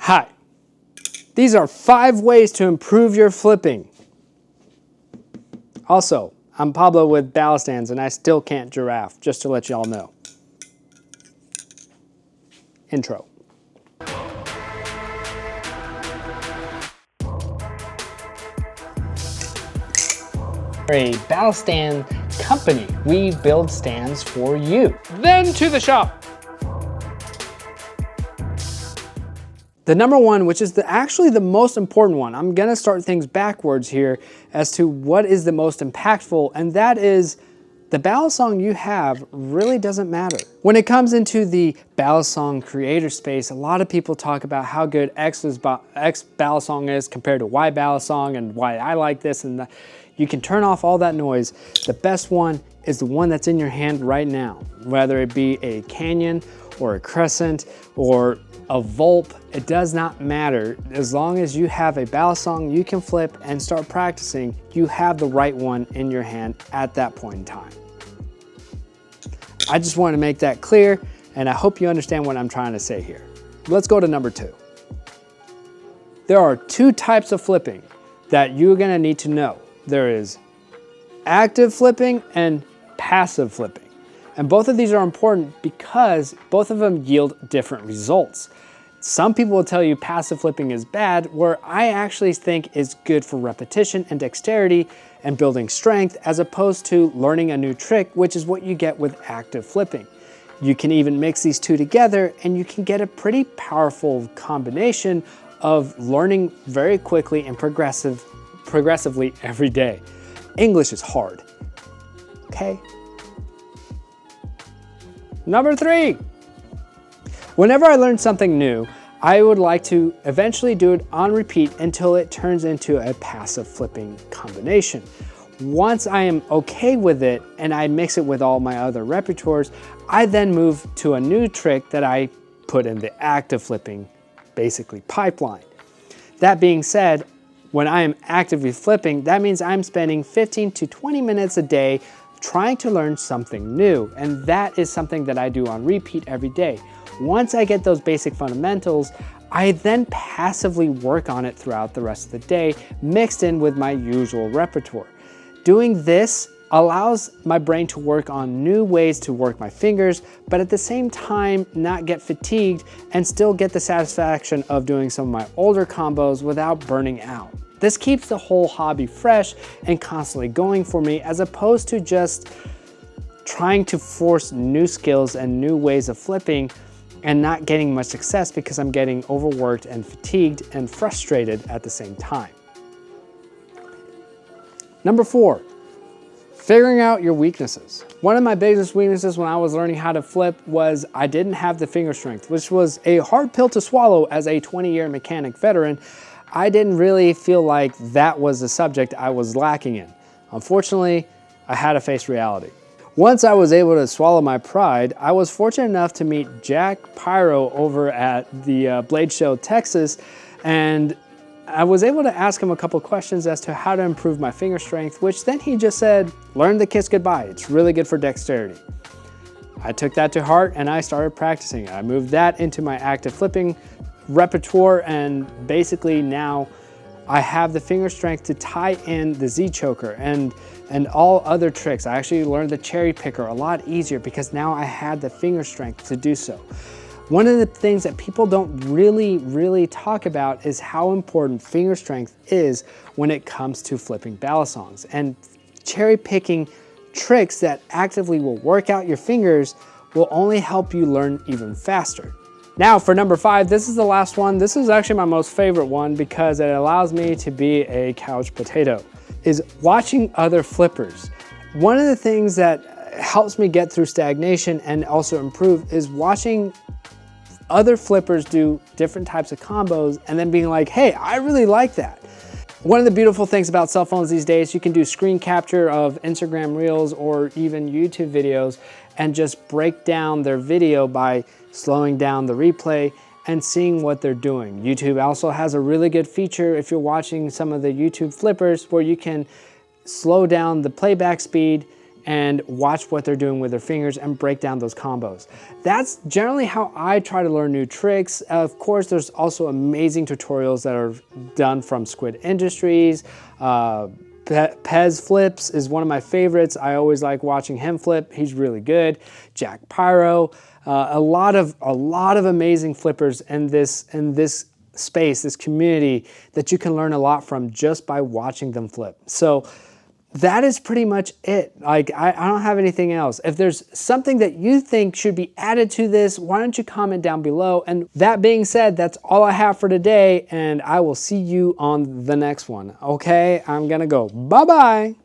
Hi, these are 5 ways to improve your flipping. Also, I'm Pablo with Balisong and I still can't giraffe, just to let y'all know. Intro. We're a Balisong company. We build stands for you. Then to the shop. The number one, which is actually the most important one, I'm gonna start things backwards here as to what is the most impactful, and that is the Balisong you have really doesn't matter. When it comes into the Balisong creator space, a lot of people talk about how good X Balisong is compared to Y Balisong and why I like this and that. You can turn off all that noise. The best one is the one that's in your hand right now, whether it be a Canyon or a Crescent or a Volp, it does not matter. As long as you have a Balisong you can flip and start practicing, you have the right one in your hand at that point in time. I just want to make that clear, and I hope you understand what I'm trying to say here. Let's go to number 2. There are 2 types of flipping that you're gonna need to know. There is active flipping and passive flipping. And both of these are important because both of them yield different results. Some people will tell you passive flipping is bad, where I actually think is good for repetition and dexterity and building strength, as opposed to learning a new trick, which is what you get with active flipping. You can even mix these 2 together and you can get a pretty powerful combination of learning very quickly and progressively every day. English is hard, okay? Number 3, whenever I learn something new, I would like to eventually do it on repeat until it turns into a passive flipping combination. Once I am okay with it and I mix it with all my other repertoires, I then move to a new trick that I put in the active flipping, basically pipeline. That being said, when I am actively flipping, that means I'm spending 15 to 20 minutes a day trying to learn something new, and that is something that I do on repeat every day. Once I get those basic fundamentals, I then passively work on it throughout the rest of the day, mixed in with my usual repertoire. Doing this allows my brain to work on new ways to work my fingers, but at the same time not get fatigued and still get the satisfaction of doing some of my older combos without burning out. This keeps the whole hobby fresh and constantly going for me, as opposed to just trying to force new skills and new ways of flipping and not getting much success because I'm getting overworked and fatigued and frustrated at the same time. Number 4, figuring out your weaknesses. One of my biggest weaknesses when I was learning how to flip was I didn't have the finger strength, which was a hard pill to swallow as a 20-year mechanic veteran. I didn't really feel like that was a subject I was lacking in. Unfortunately, I had to face reality. Once I was able to swallow my pride, I was fortunate enough to meet Jack Pyro over at the Blade Show, Texas, and I was able to ask him a couple questions as to how to improve my finger strength, which then he just said, learn the kiss goodbye. It's really good for dexterity. I took that to heart and I started practicing. I moved that into my active flipping repertoire, and basically now I have the finger strength to tie in the Z choker and all other tricks. I actually learned the cherry picker a lot easier because now I had the finger strength to do so. One of the things that people don't really talk about is how important finger strength is when it comes to flipping Balisongs, and cherry picking tricks that actively will work out your fingers will only help you learn even faster. Now for number 5, this is the last one. This is actually my most favorite one because it allows me to be a couch potato, is watching other flippers. One of the things that helps me get through stagnation and also improve is watching other flippers do different types of combos and then being like, hey, I really like that. One of the beautiful things about cell phones these days, you can do screen capture of Instagram Reels or even YouTube videos and just break down their video by slowing down the replay and seeing what they're doing. YouTube also has a really good feature if you're watching some of the YouTube flippers where you can slow down the playback speed and watch what they're doing with their fingers and break down those combos. That's generally how I try to learn new tricks. Of course, there's also amazing tutorials that are done from Squid Industries. Pez Flips is one of my favorites. I always like watching him flip. He's really good. Jack Pyro, a lot of amazing flippers in this space, this community that you can learn a lot from just by watching them flip. So that is pretty much it. Like, I don't have anything else. If there's something that you think should be added to this, why don't you comment down below? And that being said, that's all I have for today, and I will see you on the next one. Okay, I'm gonna go. Bye-bye.